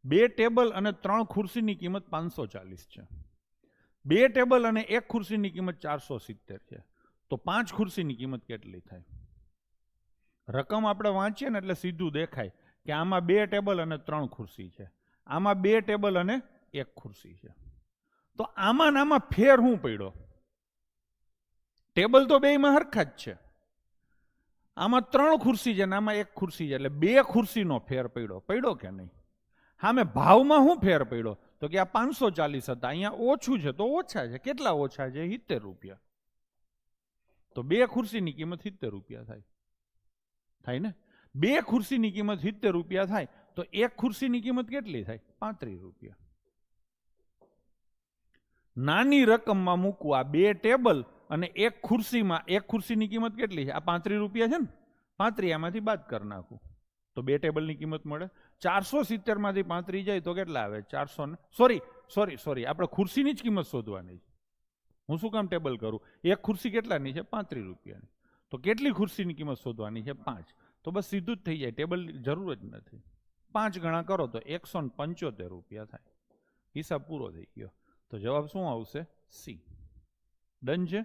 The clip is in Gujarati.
2 ટેબલ અને 3 ખુરશીની કિંમત 540 છે. 2 ટેબલ અને 1 ખુરશીની કિંમત 470 છે. તો 5 ખુરશીની કિંમત કેટલી થાય? રકમ આપણે વાંચીએ ને એટલે સીધું દેખાય કે આમાં 2 ટેબલ અને 3 ખુરશી છે, આમાં 2 ટેબલ અને 1 ખુરશી છે. તો આમાં ને આમાં ફેર શું પડ્યો? ટેબલ તો બેયમાં હરખા જ છે. આમાં 3 ખુરશી છે ને આમાં 1 ખુરશી છે, એટલે 2 ખુરશીનો ફેર પડ્યો કે નહીં? હા, મેં ભાવમાં શું ફેર પડ્યો? તો કે આ 540 હતા, અહીંયા ઓછું છે તો ઓછા છે. કેટલા ઓછા છે? 70 રૂપિયા. તો 2 ખુરશીની કિંમત 70 રૂપિયા થાય ને? 2 ખુરશીની કિંમત 70 રૂપિયા થાય તો 1 ખુરશીની કિંમત કેટલી થાય? 35 રૂપિયા. નાની રકમમાં મૂકવું આ 2 ટેબલ અને 1 ખુરશીમાં 1 ખુરશીની કિંમત કેટલી છે? આ 35 રૂપિયા છે ને? 35 આમાંથી બાદ કરી નાખું તો 2 ટેબલની કિંમત મળે. 470 માંથી 35 જાય તો કેટલા આવે? 400. સોરી, આપણે ખુરશીની જ કિંમત શોધવાની છે. હું શું કામ ટેબલ કરું? 1 ખુરશી કેટલાની છે? 35 રૂપિયાની. તો કેટલી ખુરશીની કિંમત શોધવાની છે? 5. તો બસ સીધું જ થઈ જાય, ટેબલ જરૂર જ નથી. 5 ગણા કરો તો 175 રૂપિયા થાય. હિસાબ પૂરો થઈ ગયો. તો જવાબ શું આવશે? સી. ડન છે.